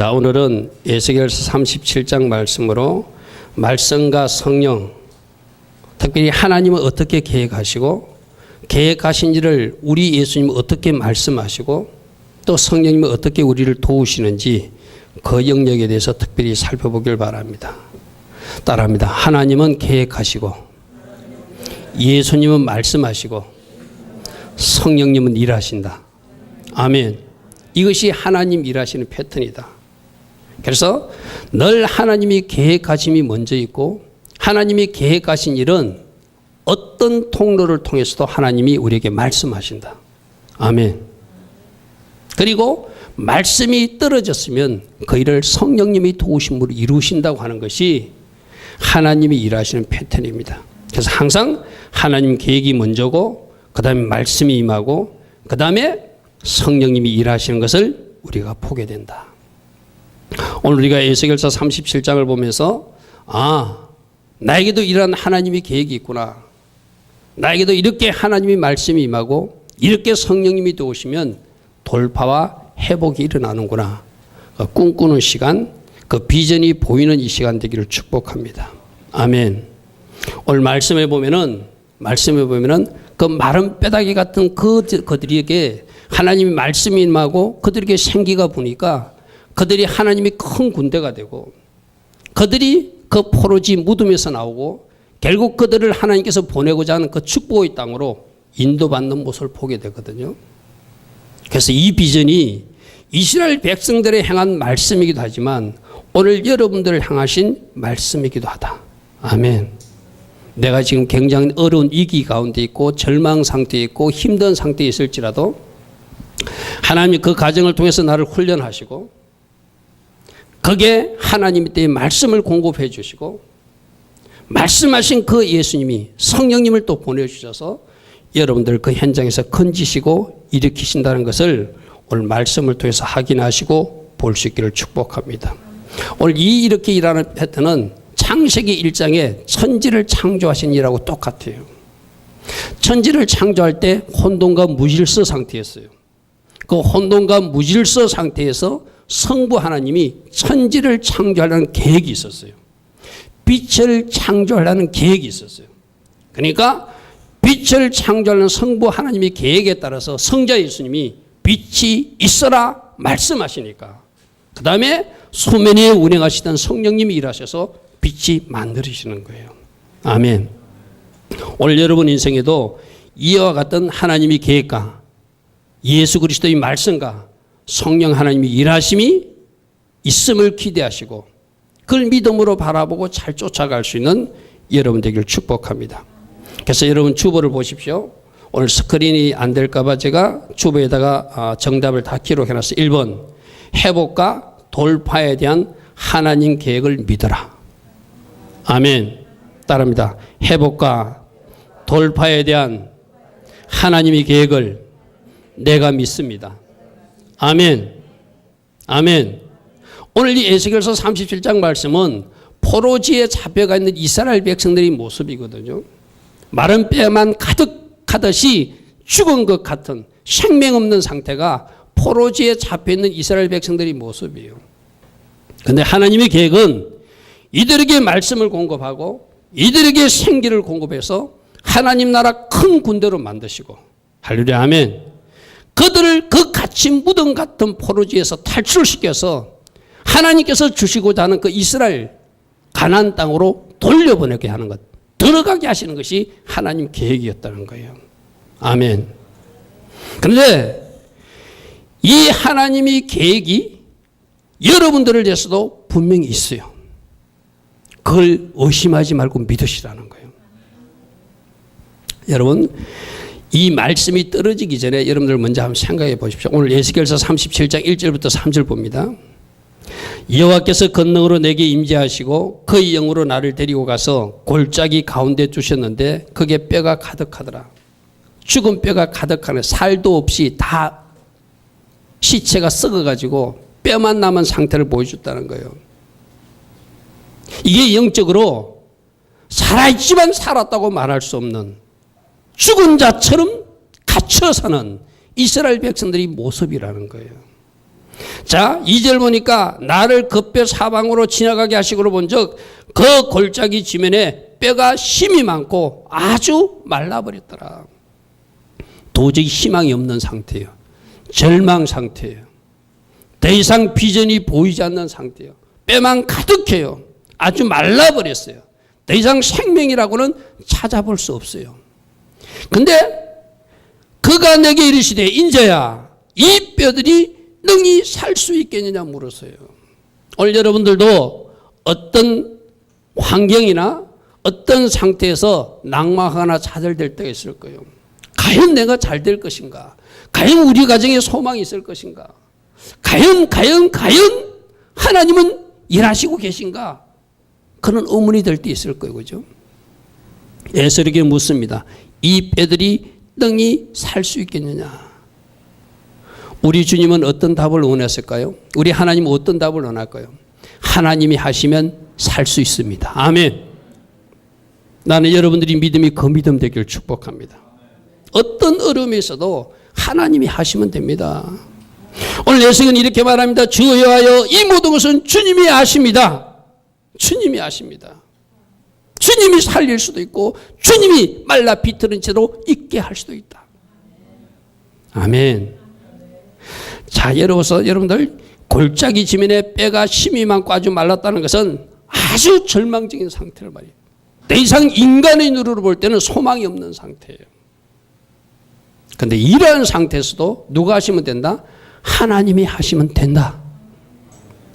자, 오늘은 에스겔서 37장 말씀으로 말씀과 성령, 특별히 하나님은 어떻게 계획하시고 계획하신 일을 우리 예수님은 어떻게 말씀하시고 또 성령님은 어떻게 우리를 도우시는지 그 영역에 대해서 특별히 살펴보길 바랍니다. 따라합니다. 하나님은 계획하시고 예수님은 말씀하시고 성령님은 일하신다. 아멘. 이것이 하나님 일하시는 패턴이다. 그래서 늘 하나님이 계획하심이 먼저 있고 하나님이 계획하신 일은 어떤 통로를 통해서도 하나님이 우리에게 말씀하신다. 아멘. 그리고 말씀이 떨어졌으면 그 일을 성령님이 도우심으로 이루신다고 하는 것이 하나님이 일하시는 패턴입니다. 그래서 항상 하나님 계획이 먼저고 그 다음에 말씀이 임하고 그 다음에 성령님이 일하시는 것을 우리가 보게 된다. 오늘 우리가 에스겔서 37장을 보면서 나에게도 이런 하나님의 계획이 있구나. 나에게도 이렇게 하나님의 말씀이 임하고 이렇게 성령님이 도우시면 돌파와 회복이 일어나는구나. 꿈꾸는 시간, 그 비전이 보이는 이 시간 되기를 축복합니다. 아멘. 오늘 말씀에 보면은 그 마른 뼈다귀 같은 그들에게 하나님의 말씀이 임하고 그들에게 생기가 부니까 그들이 하나님이 큰 군대가 되고 그들이 그 포로지 무덤에서 나오고 결국 그들을 하나님께서 보내고자 하는 그 축복의 땅으로 인도받는 모습을 보게 되거든요. 그래서 이 비전이 이스라엘 백성들의 향한 말씀이기도 하지만 오늘 여러분들을 향하신 말씀이기도 하다. 아멘. 내가 지금 굉장히 어려운 위기 가운데 있고 절망 상태에 있고 힘든 상태에 있을지라도 하나님이 그 과정을 통해서 나를 훈련하시고 거기에 하나님이 때 말씀을 공급해 주시고 말씀하신 그 예수님이 성령님을 또 보내주셔서 여러분들 그 현장에서 건지시고 일으키신다는 것을 오늘 말씀을 통해서 확인하시고 볼 수 있기를 축복합니다. 오늘 이렇게 일하는 패턴은 창세기 1장에 천지를 창조하신 일하고 똑같아요. 천지를 창조할 때 혼돈과 무질서 상태였어요. 그 혼돈과 무질서 상태에서 성부 하나님이 천지를 창조하려는 계획이 있었어요. 빛을 창조하려는 계획이 있었어요. 그러니까 빛을 창조하는 성부 하나님의 계획에 따라서 성자 예수님이 빛이 있어라 말씀하시니까 그 다음에 수면 위에 운행하시던 성령님이 일하셔서 빛이 만들어지는 거예요. 아멘. 오늘 여러분 인생에도 이와 같은 하나님의 계획과 예수 그리스도의 말씀과 성령 하나님의 일하심이 있음을 기대하시고 그걸 믿음으로 바라보고 잘 쫓아갈 수 있는 여러분 되기를 축복합니다. 그래서 여러분 주보를 보십시오. 오늘 스크린이 안 될까 봐 제가 주보에다가 정답을 다 기록해놨어요. 1번 회복과 돌파에 대한 하나님 계획을 믿어라. 아멘. 따라합니다. 회복과 돌파에 대한 하나님의 계획을 내가 믿습니다. 아멘. 아멘. 오늘 이 에스겔서 37장 말씀은 포로지에 잡혀가 있는 이스라엘 백성들의 모습이거든요. 마른 뼈만 가득하듯이 죽은 것 같은 생명 없는 상태가 포로지에 잡혀있는 이스라엘 백성들의 모습이에요. 그런데 하나님의 계획은 이들에게 말씀을 공급하고 이들에게 생기를 공급해서 하나님 나라 큰 군대로 만드시고 할렐루야 아멘. 그들을 그 갇힌 무덤 같은 포로지에서 탈출시켜서 하나님께서 주시고자 하는 그 이스라엘 가나안 땅으로 돌려보내게 하는 것, 들어가게 하시는 것이 하나님 계획이었다는 거예요. 아멘. 그런데 이 하나님의 계획이 여러분들을 위해서도 분명히 있어요. 그걸 의심하지 말고 믿으시라는 거예요. 여러분 이 말씀이 떨어지기 전에 여러분들 먼저 한번 생각해 보십시오. 오늘 에스겔서 37장 1절부터 3절 봅니다. 여호와께서 권능으로 내게 임재하시고 그의 영으로 나를 데리고 가서 골짜기 가운데 두셨는데 거기에 뼈가 가득하더라. 죽은 뼈가 가득하네. 살도 없이 다 시체가 썩어가지고 뼈만 남은 상태를 보여줬다는 거예요. 이게 영적으로 살아있지만 살았다고 말할 수 없는 죽은 자처럼 갇혀 사는 이스라엘 백성들의 모습이라는 거예요. 자, 2절 보니까 나를 급배 사방으로 지나가게 하시고로 본즉 그 골짜기 지면에 뼈가 심이 많고 아주 말라버렸더라. 도저히 희망이 없는 상태예요. 절망 상태예요. 더 이상 비전이 보이지 않는 상태예요. 뼈만 가득해요. 아주 말라버렸어요. 더 이상 생명이라고는 찾아볼 수 없어요. 근데 그가 내게 이르시되 인자야 이 뼈들이 능히 살 수 있겠느냐 물었어요. 오늘 여러분들도 어떤 환경이나 어떤 상태에서 낙망하거나 좌절될 때가 있을 거예요. 과연 내가 잘 될 것인가? 과연 우리 가정에 소망이 있을 것인가? 과연 하나님은 일하시고 계신가? 그런 의문이 될 때 있을 거예요. 그죠? 에스겔에게 묻습니다. 이 뼈들이 능히 살 수 있겠느냐? 우리 주님은 어떤 답을 원했을까요? 우리 하나님은 어떤 답을 원할까요? 하나님이 하시면 살 수 있습니다. 아멘. 나는 여러분들이 믿음이 그 믿음 되기를 축복합니다. 어떤 어려움이 있어도 하나님이 하시면 됩니다. 오늘 예수는 이렇게 말합니다. 주 여호와여 이 모든 것은 주님이 아십니다. 주님이 아십니다. 주님이 살릴 수도 있고 주님이 말라 비틀은 채로 있게 할 수도 있다. 아멘. 자, 여러분들 골짜기 지면에 뼈가 심이 많고 아주 말랐다는 것은 아주 절망적인 상태를 말이에요. 더 이상 인간의 눈으로 볼 때는 소망이 없는 상태예요. 그런데 이러한 상태에서도 누가 하시면 된다? 하나님이 하시면 된다.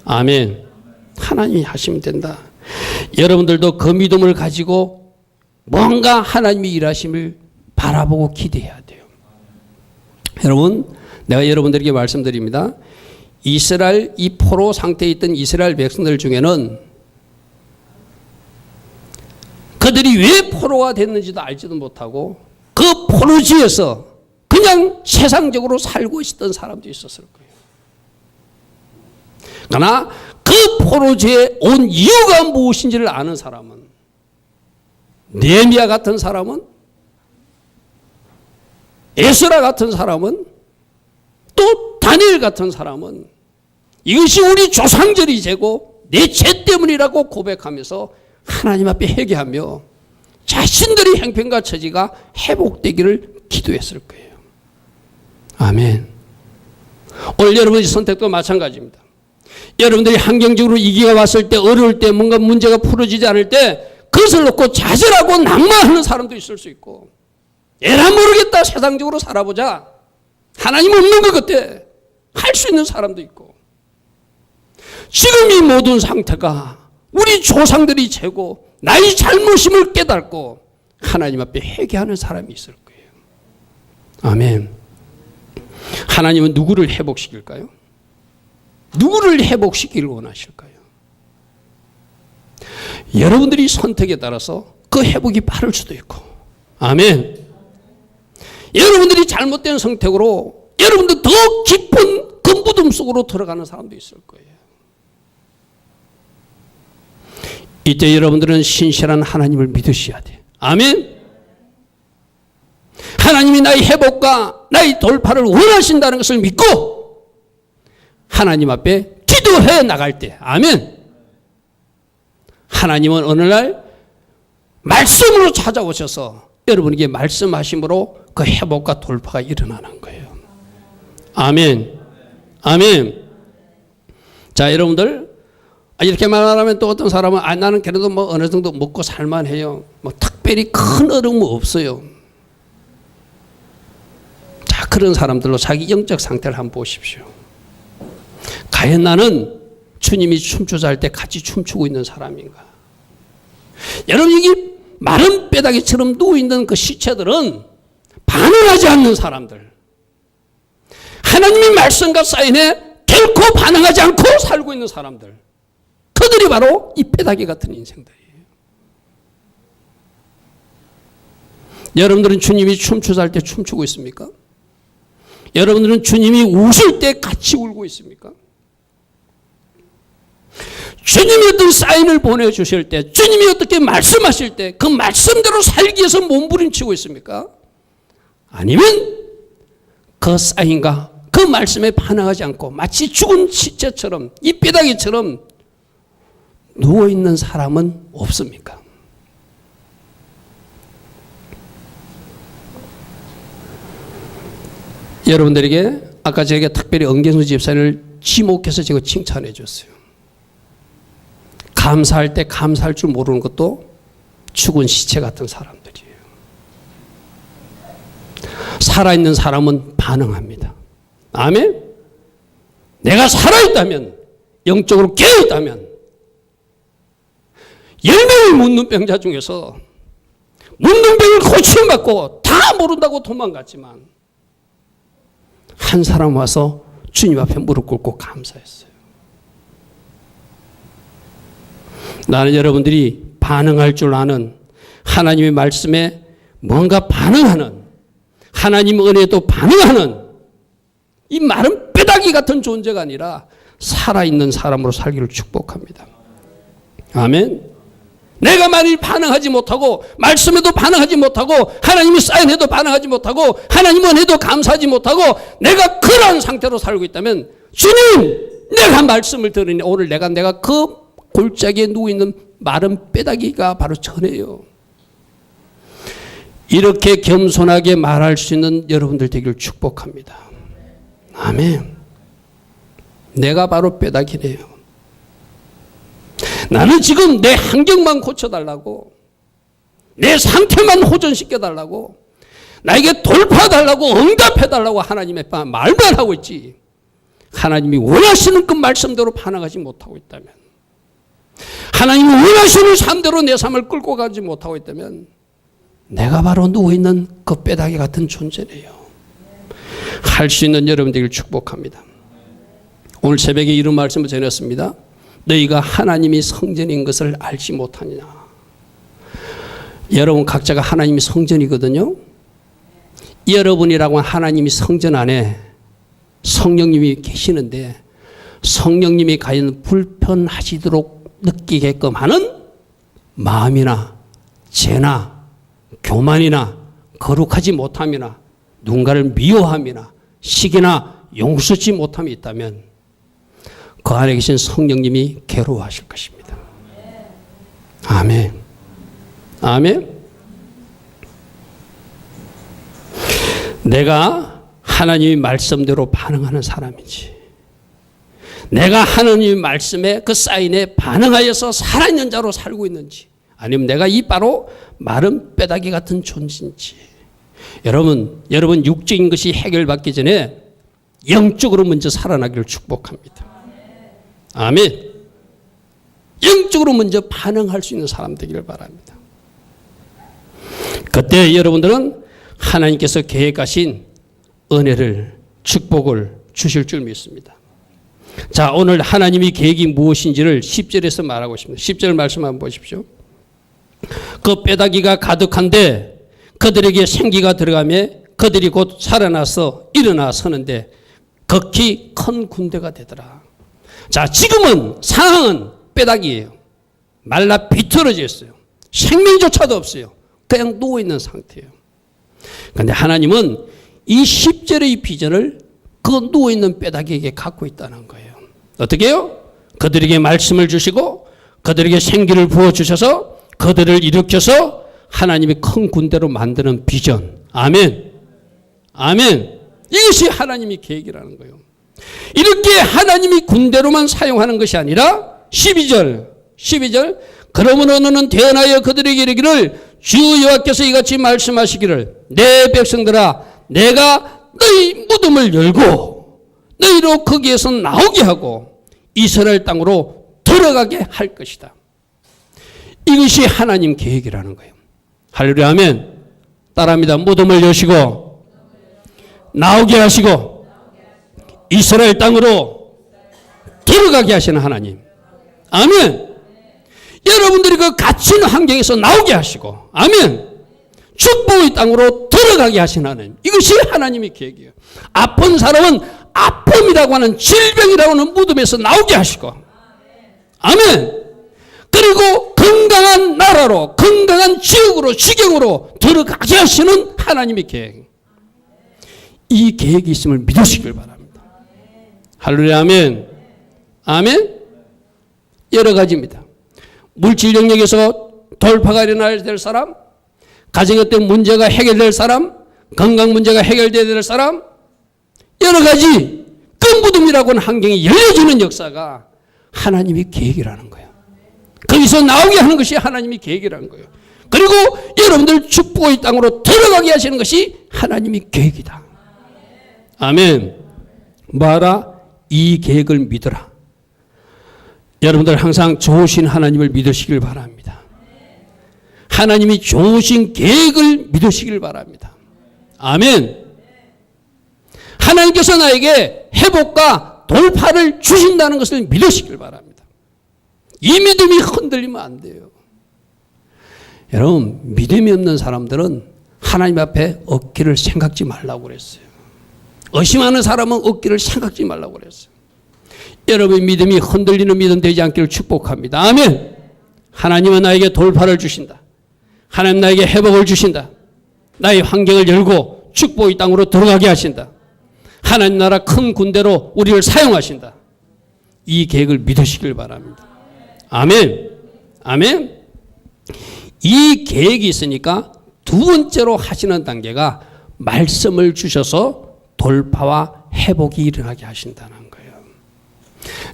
아멘. 하나님이 하시면 된다. 여러분들도 그 믿음을 가지고 뭔가 하나님이 일하심을 바라보고 기대해야 돼요. 여러분, 내가 여러분들에게 말씀드립니다. 이스라엘 이 포로 상태에 있던 이스라엘 백성들 중에는 그들이 왜 포로가 됐는지도 알지도 못하고 그 포로지에서 그냥 세상적으로 살고 있었던 사람도 있었을 거예요. 그러나 그 포로지에 온 이유가 무엇인지를 아는 사람은, 느헤미야 같은 사람은, 에스라 같은 사람은, 또 다니엘 같은 사람은 이것이 우리 조상절이 죄고 내 죄 때문이라고 고백하면서 하나님 앞에 회개하며 자신들의 형편과 처지가 회복되기를 기도했을 거예요. 아멘. 오늘 여러분의 선택도 마찬가지입니다. 여러분들이 환경적으로 위기가 왔을 때, 어려울 때, 뭔가 문제가 풀어지지 않을 때 그것을 놓고 좌절하고 낙망하는 사람도 있을 수 있고, 에라 모르겠다 세상적으로 살아보자, 하나님 없는 것 같아 할 수 있는 사람도 있고, 지금 이 모든 상태가 우리 조상들이 죄고 나의 잘못임을 깨닫고 하나님 앞에 회개하는 사람이 있을 거예요. 아멘. 하나님은 누구를 회복시킬까요? 누구를 회복시키기를 원하실까요? 여러분들이 선택에 따라서 그 회복이 빠를 수도 있고, 아멘. 여러분들이 잘못된 선택으로 여러분들 더 깊은 금부둠 속으로 들어가는 사람도 있을 거예요. 이때 여러분들은 신실한 하나님을 믿으셔야 돼요. 아멘. 하나님이 나의 회복과 나의 돌파를 원하신다는 것을 믿고 하나님 앞에 기도해 나갈 때, 아멘. 하나님은 어느 날 말씀으로 찾아오셔서 여러분에게 말씀하심으로 그 회복과 돌파가 일어나는 거예요. 아멘. 아멘. 자, 여러분들, 이렇게 말하면 또 어떤 사람은 나는 그래도 뭐 어느 정도 먹고 살만해요. 뭐 특별히 큰 어려움은 없어요. 자, 그런 사람들로 자기 영적 상태를 한번 보십시오. 과연 나는 주님이 춤추자 할 때 같이 춤추고 있는 사람인가? 여러분, 여기 마른 뼈다귀처럼 누워있는 그 시체들은 반응하지 않는 사람들, 하나님의 말씀과 사인에 결코 반응하지 않고 살고 있는 사람들, 그들이 바로 이 뼈다귀 같은 인생들이에요. 여러분들은 주님이 춤추자 할 때 춤추고 있습니까? 여러분들은 주님이 우실 때 같이 울고 있습니까? 주님이 어떤 사인을 보내주실 때, 주님이 어떻게 말씀하실 때 그 말씀대로 살기 위해서 몸부림치고 있습니까? 아니면 그 사인과 그 말씀에 반응하지 않고 마치 죽은 시체처럼 이 뼈다귀처럼 누워있는 사람은 없습니까? 여러분들에게 아까 제가 특별히 은경수 집사님을 지목해서 제가 칭찬해 줬어요. 감사할 때 감사할 줄 모르는 것도 죽은 시체 같은 사람들이에요. 살아있는 사람은 반응합니다. 아멘? 내가 살아있다면, 영적으로 깨어있다면 10명의 문둥병자 중에서 문둥병을 고침받고 다 모른다고 도망갔지만 한 사람 와서 주님 앞에 무릎 꿇고 감사했어요. 나는 여러분들이 반응할 줄 아는 하나님의 말씀에 뭔가 반응하는 하나님 은혜도 반응하는 이 마른 뼈다귀 같은 존재가 아니라 살아있는 사람으로 살기를 축복합니다. 아멘. 내가 만일 반응하지 못하고 말씀에도 반응하지 못하고 하나님이 사인해도 반응하지 못하고 하나님 은혜도 감사하지 못하고 내가 그런 상태로 살고 있다면 주님 내가 말씀을 들으니 오늘 내가 그 골짜기에 누워있는 마른 뼈다귀가 바로 전해요. 이렇게 겸손하게 말할 수 있는 여러분들 되기를 축복합니다. 아멘. 내가 바로 뼈다귀네요. 나는 지금 내 환경만 고쳐달라고 내 상태만 호전시켜달라고 나에게 돌파달라고 응답해달라고 하나님의 말만 하고 있지 하나님이 원하시는 그 말씀대로 반응하지 못하고 있다면 하나님이 원하시는 삶대로 내 삶을 끌고 가지 못하고 있다면 내가 바로 누워있는 그 뼈다귀 같은 존재네요. 할 수 있는 여러분들을 축복합니다. 오늘 새벽에 이런 말씀을 전했습니다. 너희가 하나님이 성전인 것을 알지 못하느냐. 여러분 각자가 하나님이 성전이거든요. 여러분이라고 하나님이 성전 안에 성령님이 계시는데 성령님이 과연 불편하시도록 느끼게끔 하는 마음이나 죄나 교만이나 거룩하지 못함이나 누군가를 미워함이나 시기나 용서치 못함이 있다면 그 안에 계신 성령님이 괴로워하실 것입니다. 아멘. 아멘. 내가 하나님의 말씀대로 반응하는 사람인지 내가 하나님의 말씀에 그 사인에 반응하여서 살아있는 자로 살고 있는지 아니면 내가 이 바로 마른 뼈다귀 같은 존재인지 여러분 육적인 것이 해결받기 전에 영적으로 먼저 살아나기를 축복합니다. 아멘. 영적으로 먼저 반응할 수 있는 사람 되기를 바랍니다. 그때 여러분들은 하나님께서 계획하신 은혜를 축복을 주실 줄 믿습니다. 자, 오늘 하나님의 계획이 무엇인지를 10절에서 말하고 있습니다. 10절 말씀 한번 보십시오. 그 뼈다귀가 가득한데 그들에게 생기가 들어가며 그들이 곧 살아나서 일어나 서는데 극히 큰 군대가 되더라. 자, 지금은 상황은 뼈다귀예요. 말라 비틀어져 있어요. 생명조차도 없어요. 그냥 누워있는 상태예요. 그런데 하나님은 이 10절의 비전을 그 누워있는 뼈다귀에게 갖고 있다는 거예요. 어떻게 해요? 그들에게 말씀을 주시고 그들에게 생기를 부어주셔서 그들을 일으켜서 하나님의 큰 군대로 만드는 비전. 아멘. 아멘. 이것이 하나님의 계획이라는 거예요. 이렇게 하나님이 군대로만 사용하는 것이 아니라 12절 그러므로 너는 대언하여 그들에게 이르기를 주 여호와께서 이같이 말씀하시기를 내 백성들아 내가 너희 무덤을 열고 너희로 거기에서 나오게 하고 이스라엘 땅으로 들어가게 할 것이다. 이것이 하나님 계획이라는 거예요. 할렐루야 아멘. 따라합니다. 무덤을 여시고 나오게 하시고 이스라엘 땅으로 들어가게 하시는 하나님. 아멘. 여러분들이 그 갇힌 환경에서 나오게 하시고 아멘. 축복의 땅으로 들어가게 하시는 하나님. 이것이 하나님의 계획이에요. 아픈 사람은 아픔이라고 하는 질병이라고 하는 무덤에서 나오게 하시고 아멘. 그리고 건강한 나라로 건강한 지역으로 지경으로 들어가게 하시는 하나님의 계획. 이 계획이 있음을 믿으시길 바랍니다. 할렐루야, 아멘. 아멘. 여러 가지입니다. 물질 영역에서 돌파가 일어나야 될 사람, 가정의 어떤 문제가 해결될 사람, 건강 문제가 해결돼야 될 사람, 여러 가지 끈부둠이라고 하는 환경이 열려지는 역사가 하나님의 계획이라는 거예요. 거기서 나오게 하는 것이 하나님의 계획이라는 거예요. 그리고 여러분들 축복의 땅으로 들어가게 하시는 것이 하나님의 계획이다. 아멘. 뭐하라? 이 계획을 믿어라. 여러분들 항상 좋으신 하나님을 믿으시길 바랍니다. 하나님이 좋으신 계획을 믿으시길 바랍니다. 아멘. 하나님께서 나에게 회복과 돌파를 주신다는 것을 믿으시길 바랍니다. 이 믿음이 흔들리면 안 돼요. 여러분, 믿음이 없는 사람들은 하나님 앞에 얻기를 생각지 말라고 그랬어요. 의심하는 사람은 얻기를 생각지 말라고 그랬어요. 여러분의 믿음이 흔들리는 믿음 되지 않기를 축복합니다. 아멘. 하나님은 나에게 돌파를 주신다. 하나님 나에게 회복을 주신다. 나의 환경을 열고 축복의 땅으로 들어가게 하신다. 하나님 나라 큰 군대로 우리를 사용하신다. 이 계획을 믿으시길 바랍니다. 아멘. 아멘. 이 계획이 있으니까 두 번째로 하시는 단계가 말씀을 주셔서 돌파와 회복이 일어나게 하신다는 거예요.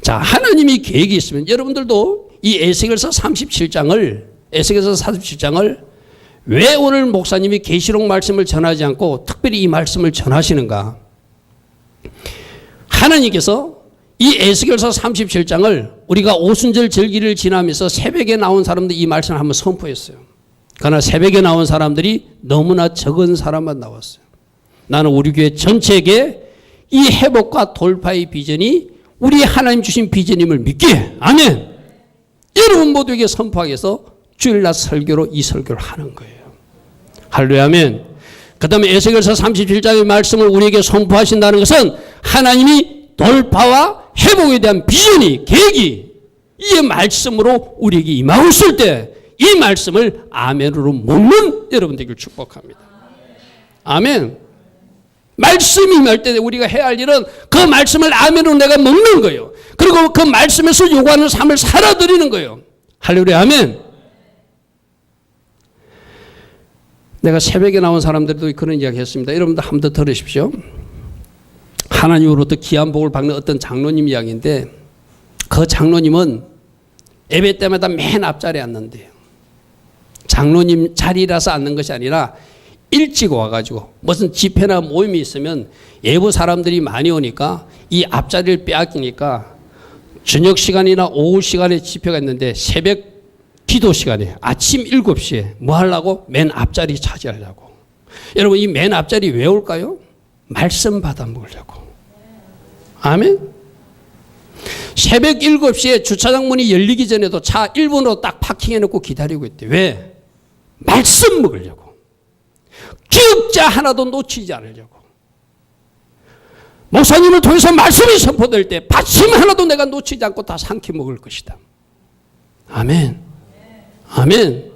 자, 하나님이 계획이 있으면 여러분들도 이 에스겔서 37장을 왜 오늘 목사님이 계시록 말씀을 전하지 않고 특별히 이 말씀을 전하시는가? 하나님께서 이 에스겔서 37장을 우리가 오순절 절기를 지나면서 새벽에 나온 사람들 이 말씀을 한번 선포했어요. 그러나 새벽에 나온 사람들이 너무나 적은 사람만 나왔어요. 나는 우리 교회 전체에게 이 회복과 돌파의 비전이 우리 하나님 주신 비전임을 믿기에 아멘. 여러분 모두에게 선포하기 위해서 주일날 설교로 이 설교를 하는 거예요. 할렐루야, 아멘. 그 다음에 에스겔서 37장의 말씀을 우리에게 선포하신다는 것은 하나님이 돌파와 회복에 대한 비전이, 계획이 이 말씀으로 우리에게 임하고 있을 때 이 말씀을 아멘으로 먹는 여러분 되길 축복합니다. 아멘. 말씀이 임할 때 우리가 해야 할 일은 그 말씀을 아멘으로 내가 먹는 거예요. 그리고 그 말씀에서 요구하는 삶을 살아드리는 거예요. 할렐루야, 아멘. 내가 새벽에 나온 사람들도 그런 이야기 했습니다. 여러분들 한 번 더 들으십시오. 하나님으로부터 귀한 복을 받는 어떤 장로님 이야기인데 그 장로님은 예배 때마다 맨 앞자리에 앉는데요. 장로님 자리라서 앉는 것이 아니라 일찍 와가지고 무슨 집회나 모임이 있으면 예부 사람들이 많이 오니까 이 앞자리를 빼앗기니까 저녁 시간이나 오후 시간에 집회가 있는데 새벽 기도 시간에 아침 7시에 뭐 하려고? 맨 앞자리 차지하려고. 여러분 이 맨 앞자리 왜 올까요? 말씀 받아 먹으려고. 아멘. 새벽 7시에 주차장 문이 열리기 전에도 차 1분으로 딱 파킹해놓고 기다리고 있대. 왜? 말씀 먹으려고. 기억자 하나도 놓치지 않으려고. 목사님을 통해서 말씀이 선포될 때 받침 하나도 내가 놓치지 않고 다 삼키 먹을 것이다. 아멘. 아멘.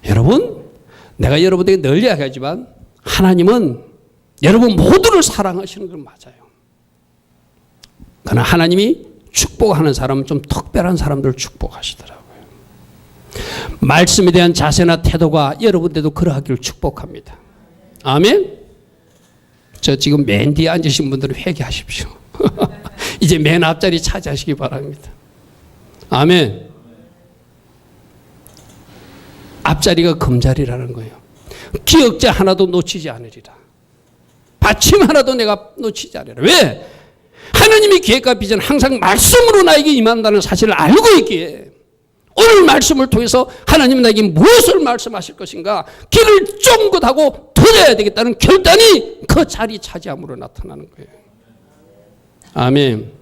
여러분, 내가 여러분에게 늘 이야기하지만 하나님은 여러분 모두를 사랑하시는 건 맞아요. 그러나 하나님이 축복하는 사람은 좀 특별한 사람들을 축복하시더라고요. 말씀에 대한 자세나 태도가 여러분들도 그러하기를 축복합니다. 아멘. 저 지금 맨 뒤에 앉으신 분들은 회개하십시오. 이제 맨 앞자리 차지하시기 바랍니다. 아멘. 앞자리가 금자리라는 거예요. 기억자 하나도 놓치지 않으리라. 받침 하나도 내가 놓치지 않으리라. 왜? 하나님의 계획과 비전 항상 말씀으로 나에게 임한다는 사실을 알고 있기에 오늘 말씀을 통해서 하나님은 나에게 무엇을 말씀하실 것인가 길을 쫑긋하고 들어야 되겠다는 결단이 그 자리 차지함으로 나타나는 거예요. 아멘.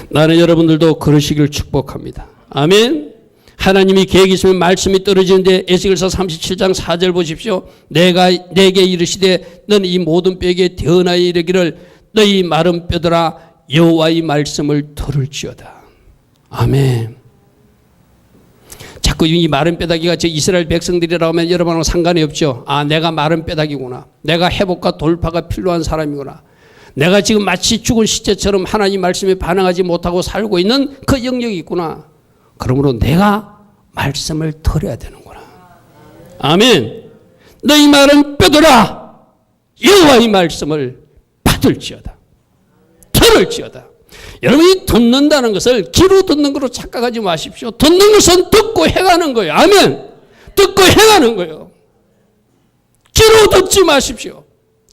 나는 여러분들도 그러시길 축복합니다. 아멘. 하나님이 계획이 있으면 말씀이 떨어지는데 에스겔서 37장 4절 보십시오. 내가 내게 이르시되 너는 이 모든 뼈에게 대언하여 이르기를 너희 마른 뼈들아 여호와의 말씀을 들을지어다. 아멘. 자꾸 이 마른 뼈다귀가 저 이스라엘 백성들이라고 하면 여러분하고 상관이 없죠. 아, 내가 마른 뼈다귀구나. 내가 회복과 돌파가 필요한 사람이구나. 내가 지금 마치 죽은 시체처럼 하나님 말씀에 반응하지 못하고 살고 있는 그 영역이 있구나. 그러므로 내가 말씀을 들어야 되는구나. 아멘. 너희 말은 뼈들아 여호와의 말씀을 받을지어다. 들을지어다. 여러분이 듣는다는 것을 귀로 듣는 것으로 착각하지 마십시오. 듣는 것은 듣고 행하는 거예요. 아멘. 듣고 행하는 거예요. 귀로 듣지 마십시오.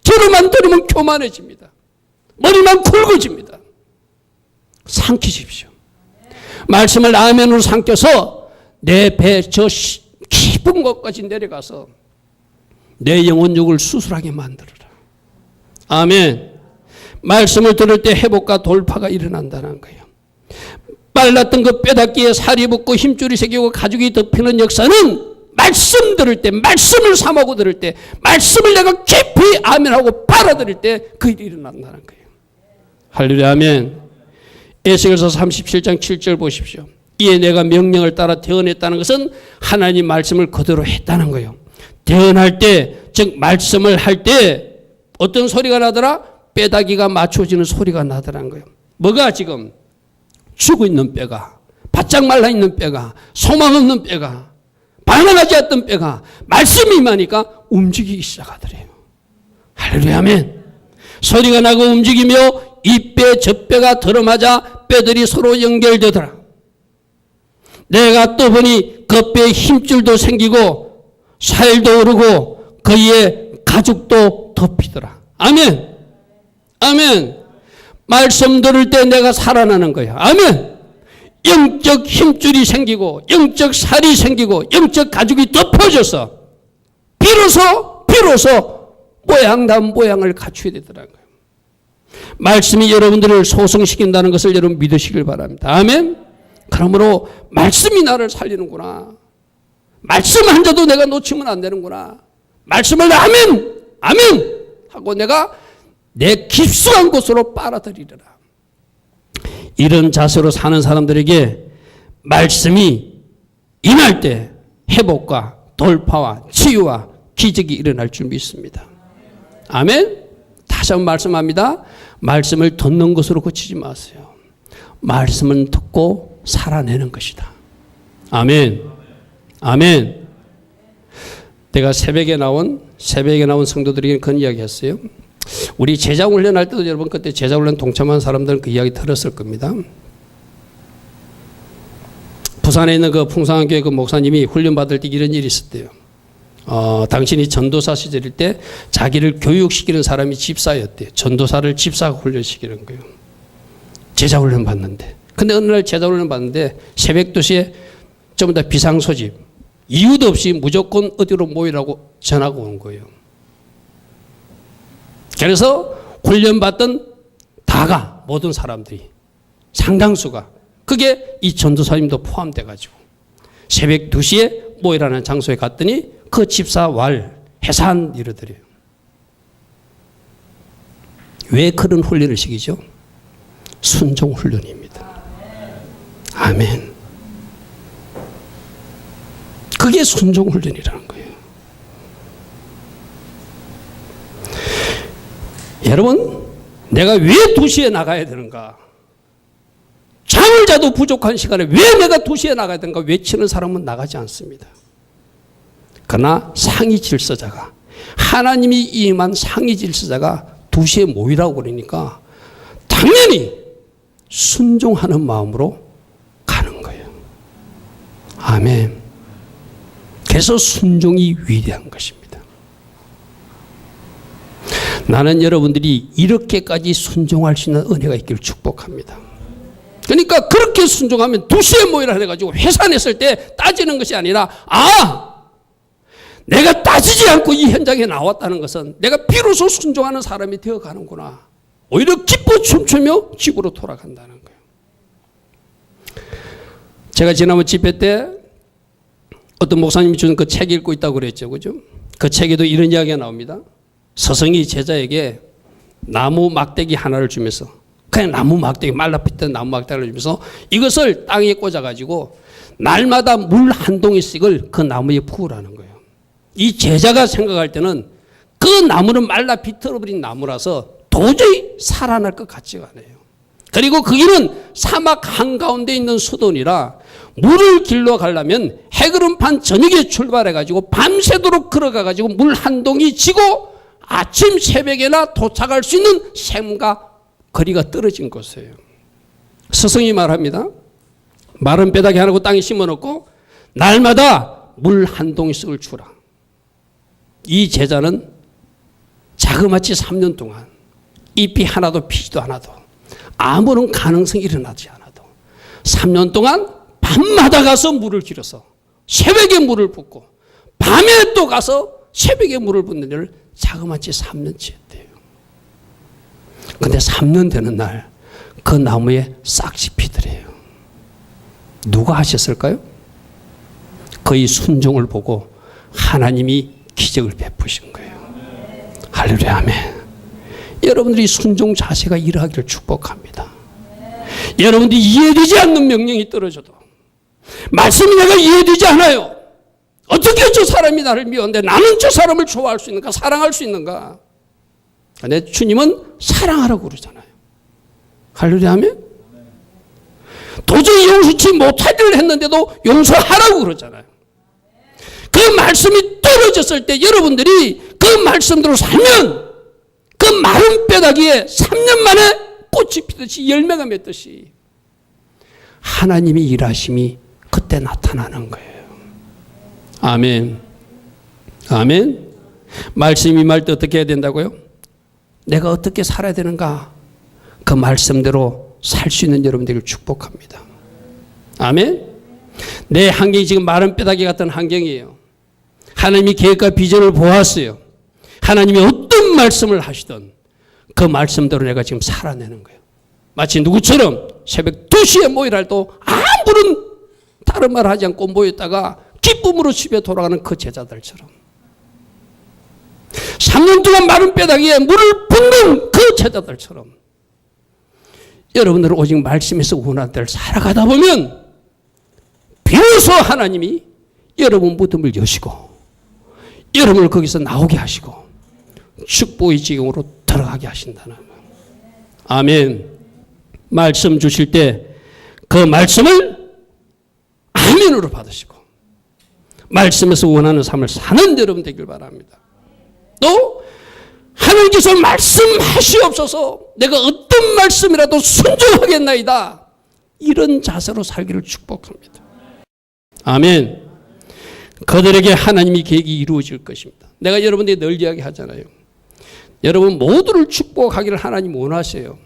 귀로만 들으면 교만해집니다. 머리만 굵어집니다. 삼키십시오. 말씀을 아멘으로 삼켜서 내 배 저 깊은 곳까지 내려가서 내 영혼육을 수술하게 만들어라. 아멘. 말씀을 들을 때 회복과 돌파가 일어난다는 거예요. 빨랐던 그 뼈다귀에 살이 붙고 힘줄이 새기고 가죽이 덮이는 역사는 말씀 들을 때, 말씀을 사모고 들을 때, 말씀을 내가 깊이 아멘하고 빨아들일 때 그 일이 일어난다는 거예요. 할렐루야. 아멘. 에스겔서 37장 7절 보십시오. 이에 내가 명령을 따라 대언했다는 것은 하나님 말씀을 그대로 했다는 거예요. 대언할 때, 즉 말씀을 할 때 어떤 소리가 나더라? 뼈다귀가 맞춰지는 소리가 나더라는 거예요. 뭐가 지금 죽어 있는 뼈가, 바짝 말라 있는 뼈가, 소망 없는 뼈가, 반응하지 않던 뼈가 말씀이 임하니까 움직이기 시작하더래요. 할렐루야. 아멘. 소리가 나고 움직이며 이 뼈 저 뼈가 들어맞아 뼈들이 서로 연결되더라. 내가 또 보니 그 뼈에 힘줄도 생기고 살도 오르고 그의 가죽도 덮이더라. 아멘. 아멘. 말씀 들을 때 내가 살아나는 거야. 아멘. 영적 힘줄이 생기고 영적 살이 생기고 영적 가죽이 덮어져서 비로소 모양다운 모양을 갖추게 되더라고요. 말씀이 여러분들을 소성시킨다는 것을 여러분 믿으시길 바랍니다. 아멘. 그러므로 말씀이 나를 살리는구나. 말씀 한 자도 내가 놓치면 안 되는구나. 말씀을 아멘 하고 내가 내 깊숙한 곳으로 빨아들이리라. 이런 자세로 사는 사람들에게 말씀이 임할 때 회복과 돌파와 치유와 기적이 일어날 줄 믿습니다. 아멘. 다시 한번 말씀합니다. 말씀을 듣는 것으로 그치지 마세요. 말씀은 듣고 살아내는 것이다. 아멘. 아멘. 내가 새벽에 나온 성도들에게 그런 이야기 했어요. 우리 제자훈련 할 때도 여러분 그때 제자훈련 동참한 사람들은 그 이야기 들었을 겁니다. 부산에 있는 그 풍성한교회 그 목사님이 훈련 받을 때 이런 일이 있었대요. 당신이 전도사 시절일 때 자기를 교육시키는 사람이 집사였대요. 전도사를 집사가 훈련시키는 거예요. 제자훈련 받는데. 근데 어느 날 제자훈련 받는데 새벽 2시에 전부 다 비상소집. 이유도 없이 무조건 어디로 모이라고 전화가 오는 거예요. 그래서 훈련받던 다가 모든 사람들이 상당수가 그게 이 전도사님도 포함돼가지고 새벽 2시에 모이라는 장소에 갔더니 그 집사 해산 이러더래요. 왜 그런 훈련을 시키죠? 순종 훈련입니다. 아멘. 그게 순종 훈련이라는 거예요. 여러분, 내가 왜 2시에 나가야 되는가? 잠을 자도 부족한 시간에 왜 내가 2시에 나가야 되는가? 외치는 사람은 나가지 않습니다. 그러나 상위 질서자가, 하나님이 임한 상위 질서자가 2시에 모이라고 그러니까 당연히 순종하는 마음으로 가는 거예요. 아멘. 그래서 순종이 위대한 것입니다. 나는 여러분들이 이렇게까지 순종할 수 있는 은혜가 있기를 축복합니다. 그러니까 그렇게 순종하면 2시에 모이라 해가지고 회산했을 때 따지는 것이 아니라 내가 따지지 않고 이 현장에 나왔다는 것은 내가 비로소 순종하는 사람이 되어가는구나. 오히려 기뻐 춤추며 집으로 돌아간다는 거예요. 제가 지난번 집회 때 어떤 목사님이 주는 그 책 읽고 있다고 그랬죠. 그죠? 그 책에도 이런 이야기가 나옵니다. 스승이 제자에게 나무 막대기 하나를 주면서 그냥 나무 막대기 말라붙던 나무 막대기를 주면서 이것을 땅에 꽂아가지고 날마다 물 한 동이씩을 그 나무에 부으라는 거예요. 이 제자가 생각할 때는 그 나무는 말라 비틀어버린 나무라서 도저히 살아날 것 같지가 않아요. 그리고 그 길은 사막 한가운데 있는 수돈이라 물을 길러 가려면 해그름판 저녁에 출발해가지고 밤새도록 걸어가가지고 물 한 동이 지고 아침 새벽에나 도착할 수 있는 샘과 거리가 떨어진 곳이에요. 스승이 말합니다. 마른 뼈다귀 하나고 땅에 심어놓고 날마다 물 한 동이씩을 주라. 이 제자는 자그마치 3년 동안 잎이 하나도 피지도 않아도 아무런 가능성이 일어나지 않아도 3년 동안 밤마다 가서 물을 길어서 새벽에 물을 붓고 밤에 또 가서 새벽에 물을 붓는 일을 자그마치 3년째 했대요. 근데 3년 되는 날 그 나무에 싹이 피더래요. 누가 하셨을까요? 그의 순종을 보고 하나님이 기적을 베푸신 거예요. 할렐루야, 아멘. 여러분들이 순종 자세가 일하기를 축복합니다. 여러분들이 이해되지 않는 명령이 떨어져도 말씀이 내가 이해되지 않아요. 어떻게 저 사람이 나를 미웠는데 나는 저 사람을 좋아할 수 있는가, 사랑할 수 있는가? 근데 주님은 사랑하라고 그러잖아요. 할렐루야, 아멘. 도저히 용서치 못할 일을 했는데도 용서하라고 그러잖아요. 그 말씀이 떨어졌을 때 여러분들이 그 말씀대로 살면 그 마른 뼈다귀에 3년 만에 꽃이 피듯이 열매가 맺듯이 하나님의 일하심이 그때 나타나는 거예요. 아멘. 아멘. 말씀이 임할 때 어떻게 해야 된다고요? 내가 어떻게 살아야 되는가? 그 말씀대로 살 수 있는 여러분들을 축복합니다. 아멘. 내 환경이 지금 마른 뼈다귀 같은 환경이에요. 하나님이 계획과 비전을 보았어요. 하나님이 어떤 말씀을 하시든 그 말씀대로 내가 지금 살아내는 거예요. 마치 누구처럼 새벽 2시에 모이라 해도 아무런 다른 말 하지 않고 모였다가 기쁨으로 집에 돌아가는 그 제자들처럼 3년 동안 마른 뼈다귀에 물을 붓는 그 제자들처럼 여러분들은 오직 말씀에서 원하는 대로 살아가다 보면 비로소 하나님이 여러분 무덤을 여시고 여러분을 거기서 나오게 하시고 축복의 지경으로 들어가게 하신다는 거예요. 아멘. 말씀 주실 때 그 말씀을 아멘으로 받으시고 말씀에서 원하는 삶을 사는 여러분 되길 바랍니다. 또 하나님께서 말씀하시옵소서 내가 어떤 말씀이라도 순종하겠나이다. 이런 자세로 살기를 축복합니다. 아멘. 그들에게 하나님의 계획이 이루어질 것입니다. 내가 여러분들이 늘 이야기하잖아요. 여러분 모두를 축복하기를 하나님 원하세요.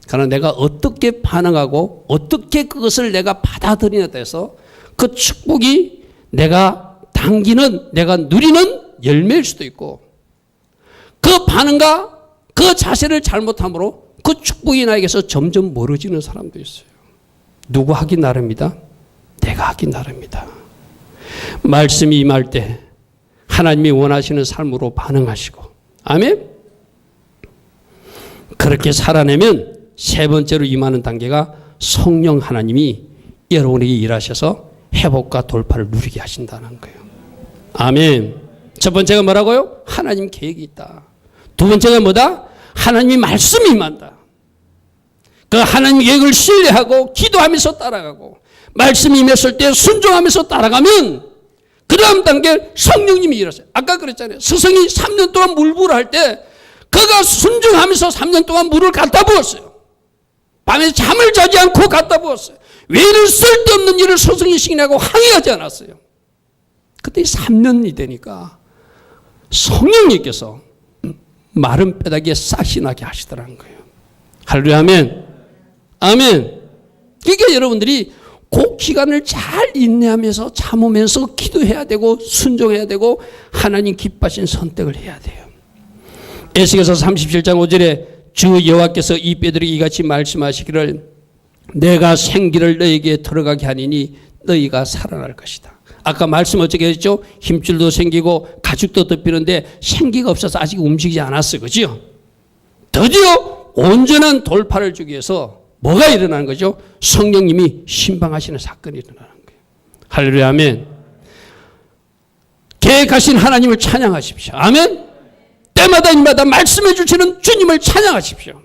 그러나 내가 어떻게 반응하고 어떻게 그것을 내가 받아들이냐에 따라서 그 축복이 내가 당기는 내가 누리는 열매일 수도 있고 그 반응과 그 자세를 잘못함으로 그 축복이 나에게서 점점 멀어지는 사람도 있어요. 누구 하기 나름이다? 내가 하기 나름이다. 말씀이 임할 때 하나님이 원하시는 삶으로 반응하시고 아멘. 그렇게 살아내면 세 번째로 임하는 단계가 성령 하나님이 여러분에게 일하셔서 회복과 돌파를 누리게 하신다는 거예요. 아멘. 첫 번째가 뭐라고요? 하나님 계획이 있다. 두 번째가 뭐다? 하나님이 말씀이 임한다. 그 하나님 계획을 신뢰하고 기도하면서 따라가고 말씀이 임했을 때 순종하면서 따라가면 그 다음 단계 성령님이 일하세요. 아까 그랬잖아요. 스승이 3년 동안 물부를 할 때 그가 순종하면서 3년 동안 물을 갖다 부었어요. 밤에 잠을 자지 않고 갖다 부었어요. 왜 이런 쓸데없는 일을 스승이 시키냐고 항의하지 않았어요. 그때 3년이 되니까 성령님께서 마른 뼈다귀에 싹이 나게 하시더라는 거예요. 할렐루야, 아멘. 아멘. 그러니까 여러분들이 그 기간을 잘 인내하면서 참으면서 기도해야 되고 순종해야 되고 하나님 기뻐하신 선택을 해야 돼요. 에스겔서 37장 5절에 주 여호와께서 이 뼈들에게 이같이 말씀하시기를 내가 생기를 너에게 들어가게 하니니 너희가 살아날 것이다. 아까 말씀 어떻게 했죠? 힘줄도 생기고 가죽도 덮이는데 생기가 없어서 아직 움직이지 않았어요. 그죠? 드디어 온전한 돌파를 주기 위해서 뭐가 일어나는 거죠? 성령님이 신방하시는 사건이 일어나는 거예요. 할렐루야, 아멘. 계획하신 하나님을 찬양하십시오. 아멘. 때마다 일마다 말씀해 주시는 주님을 찬양하십시오.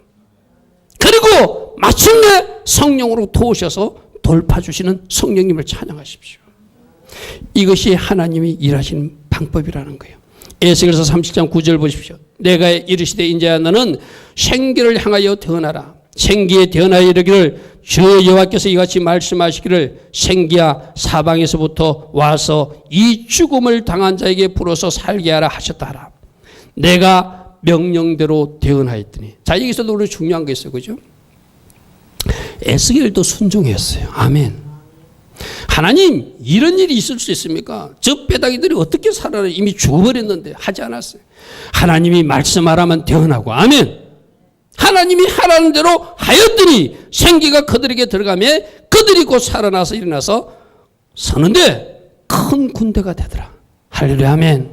그리고 마침내 성령으로 도우셔서 돌파 주시는 성령님을 찬양하십시오. 이것이 하나님이 일하시는 방법이라는 거예요. 에스겔서 37장 9절 보십시오. 내가 이르시되 인자야 너는 생기를 향하여 태어나라. 생기에 태어나여 이르기를 주 여호와께서 이같이 말씀하시기를 생기야 사방에서부터 와서 이 죽음을 당한 자에게 불어서 살게 하라 하셨다 하라. 내가 명령대로 태어나였더니. 자, 여기서도 우리 중요한 게 있어요. 그죠? 에스겔도 순종했어요. 아멘. 하나님, 이런 일이 있을 수 있습니까? 저 빼다기들이 어떻게 살아나? 이미 죽어버렸는데 하지 않았어요. 하나님이 말씀하라면 태어나고. 아멘. 하나님이 하라는 대로 하였더니 생기가 그들에게 들어가며 그들이 곧 살아나서 일어나서 서는데 큰 군대가 되더라. 할렐루야. 아멘.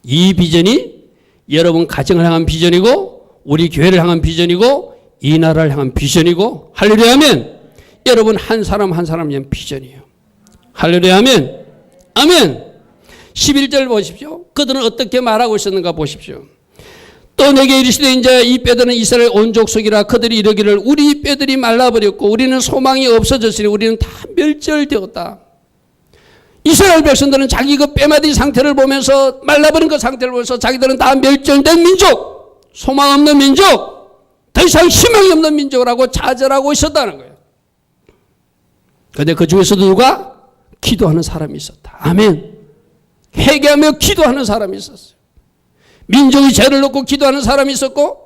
이 비전이 여러분 가정을 향한 비전이고 우리 교회를 향한 비전이고 이 나라를 향한 비전이고 할렐루야. 아멘. 여러분 한 사람 한 사람 위한 비전이에요. 할렐루야. 아멘. 아멘. 11절 보십시오. 그들은 어떻게 말하고 있었는가 보십시오. 또 내게 이르시되 이제 이 뼈들은 이스라엘 온 족속이라. 그들이 이르기를 우리 뼈들이 말라버렸고 우리는 소망이 없어졌으니 우리는 다 멸절되었다. 이스라엘 백성들은 자기 그 뼈마디 상태를 보면서 말라버린 그 상태를 보면서 자기들은 다 멸절된 민족, 소망 없는 민족, 더 이상 희망이 없는 민족이라고 좌절하고 있었다는 거예요. 그런데 그 중에서도 누가? 기도하는 사람이 있었다. 아멘. 회개하며 기도하는 사람이 있었어요. 민족이 죄를 놓고 기도하는 사람이 있었고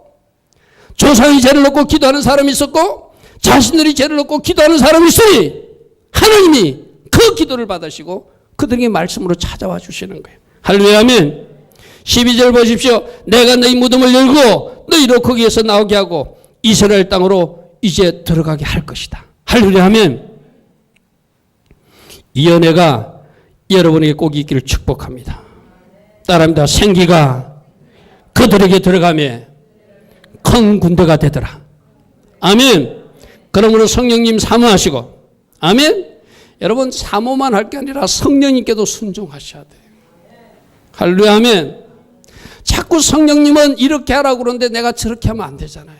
조상이 죄를 놓고 기도하는 사람이 있었고 자신들이 죄를 놓고 기도하는 사람이 있으니 하나님이 그 기도를 받으시고 그들에게 말씀으로 찾아와 주시는 거예요. 할렐루야. 아멘. 12절 보십시오. 내가 너희 무덤을 열고 너희로 거기에서 나오게 하고 이스라엘 땅으로 이제 들어가게 할 것이다. 할렐루야. 아멘. 이 은혜가 여러분에게 꼭 있기를 축복합니다. 따라합니다. 생기가 그들에게 들어가며 큰 군대가 되더라. 아멘. 그러므로 성령님 사모하시고 아멘. 여러분 사모만 할 게 아니라 성령님께도 순종하셔야 돼요. 할렐루야. 아멘. 자꾸 성령님은 이렇게 하라고 그러는데 내가 저렇게 하면 안 되잖아요.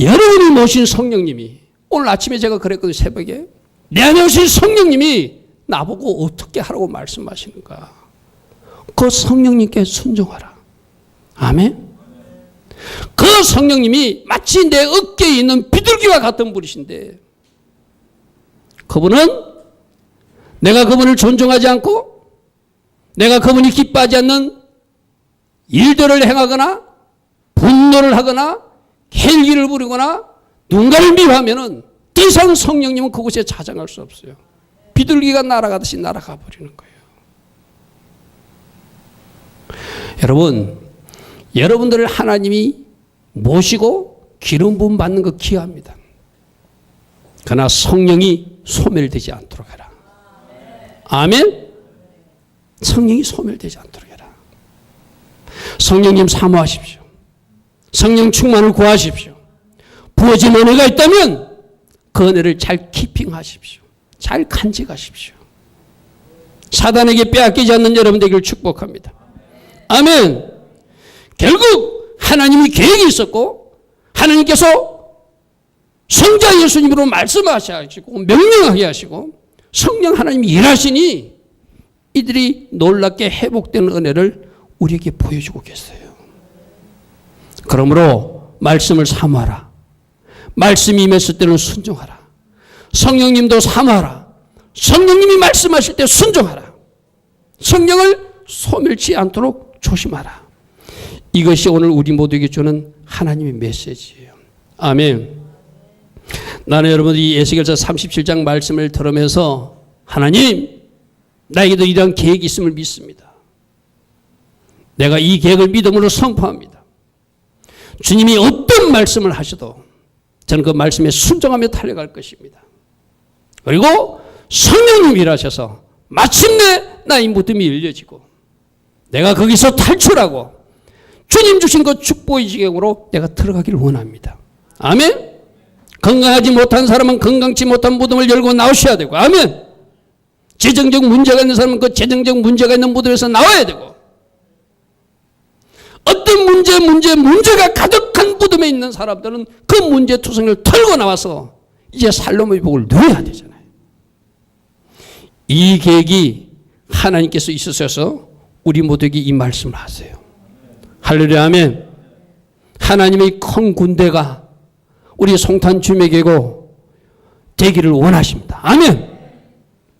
여러분이 모신 성령님이 오늘 아침에 제가 그랬거든요. 새벽에 내 안에 오신 성령님이 나보고 어떻게 하라고 말씀하시는가. 그 성령님께 순종하라. 아멘. 그 성령님이 마치 내 어깨에 있는 비둘기와 같은 분이신데 그분은 내가 그분을 존중하지 않고 내가 그분이 기뻐하지 않는 일들을 행하거나 분노를 하거나 헬기를 부리거나 누군가를 미워하면은 더 이상 성령님은 그곳에 자장할 수 없어요. 비둘기가 날아가듯이 날아가 버리는 거예요. 여러분, 여러분들을 하나님이 모시고 기름 부음 받는 거 귀합니다. 그러나 성령이 소멸되지 않도록 해라. 아멘. 성령이 소멸되지 않도록 해라. 성령님 사모하십시오. 성령 충만을 구하십시오. 부어진 은혜가 있다면 그 은혜를 잘 키핑하십시오. 잘 간직하십시오. 사단에게 빼앗기지 않는 여러분 되기를 축복합니다. 아멘. 결국 하나님이 계획이 있었고 하나님께서 성자 예수님으로 말씀하시고 명령하게 하시고 성령 하나님이 일하시니 이들이 놀랍게 회복되는 은혜를 우리에게 보여주고 계세요. 그러므로 말씀을 사모하라. 말씀이 임했을 때는 순종하라. 성령님도 사모하라. 성령님이 말씀하실 때 순종하라. 성령을 소멸치 않도록 조심하라. 이것이 오늘 우리 모두에게 주는 하나님의 메시지예요. 아멘. 나는 여러분 이 에스겔서 37장 말씀을 들으면서 하나님 나에게도 이러한 계획이 있음을 믿습니다. 내가 이 계획을 믿음으로 선포합니다. 주님이 어떤 말씀을 하셔도 저는 그 말씀에 순종하며 달려갈 것입니다. 그리고 성령님이 일하셔서 마침내 나의 무덤이 열려지고 내가 거기서 탈출하고 주님 주신 그 축복의 지경으로 내가 들어가기를 원합니다. 아멘. 건강하지 못한 사람은 건강치 못한 무덤을 열고 나오셔야 되고 아멘. 재정적 문제가 있는 사람은 그 재정적 문제가 있는 무덤에서 나와야 되고 어떤 문제가 가득한 무덤에 있는 사람들은 그 문제투성이를 털고 나와서 이제 살로몬의 복을 누려야 되잖아요. 이 계획이 하나님께서 있으셔서 우리 모두에게 이 말씀을 하세요. 할렐루야 아멘. 하나님의 큰 군대가 우리 송탄 주맥이고 되기를 원하십니다. 아멘.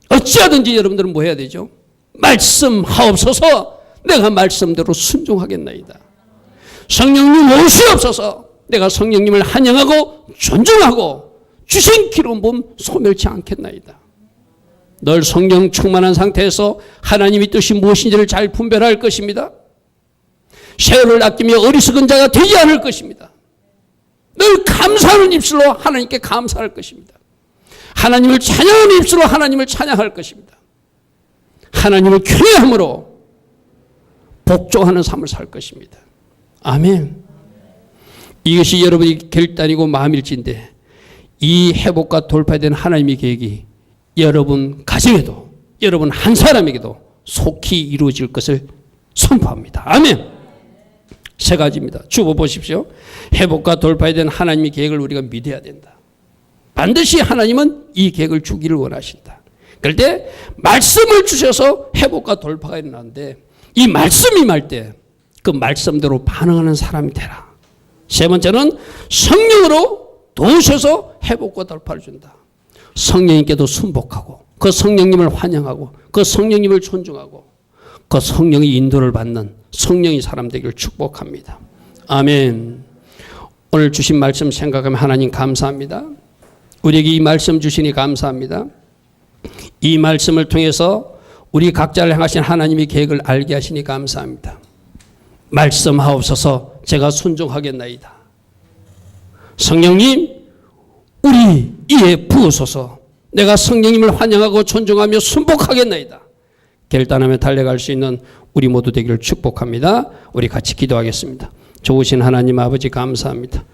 어찌하든지 여러분들은 뭐 해야 되죠? 말씀하옵소서. 내가 말씀대로 순종하겠나이다. 성령님 오시옵소서. 내가 성령님을 환영하고 존중하고 주신 기름 부음 소멸치 않겠나이다. 늘 성령 충만한 상태에서 하나님의 뜻이 무엇인지를 잘 분별할 것입니다. 세월을 아끼며 어리석은 자가 되지 않을 것입니다. 늘 감사하는 입술로 하나님께 감사할 것입니다. 하나님을 찬양하는 입술로 하나님을 찬양할 것입니다. 하나님을 경외함으로 복종하는 삶을 살 것입니다. 아멘. 이것이 여러분의 결단이고 마음일지인데 이 회복과 돌파에 대한 하나님의 계획이 여러분 가정에도 여러분 한 사람에게도 속히 이루어질 것을 선포합니다. 아멘. 세 가지입니다. 주보 보십시오. 회복과 돌파에 대한 하나님의 계획을 우리가 믿어야 된다. 반드시 하나님은 이 계획을 주기를 원하신다. 그럴 때 말씀을 주셔서 회복과 돌파가 일어나는데 이 말씀이 임할 때 그 말씀대로 반응하는 사람이 되라. 세 번째는 성령으로 도우셔서 회복과 돌파를 준다. 성령님께도 순복하고 그 성령님을 환영하고 그 성령님을 존중하고 그 성령의 인도를 받는 성령의 사람 되기를 축복합니다. 아멘. 오늘 주신 말씀 생각하면 하나님 감사합니다. 우리에게 이 말씀 주시니 감사합니다. 이 말씀을 통해서 우리 각자를 향하신 하나님의 계획을 알게 하시니 감사합니다. 말씀하옵소서. 제가 순종하겠나이다. 성령님 우리 이에 부으소서. 내가 성령님을 환영하고 존중하며 순복하겠나이다. 결단하며 달려갈 수 있는 우리 모두 되기를 축복합니다. 우리 같이 기도하겠습니다. 좋으신 하나님 아버지 감사합니다.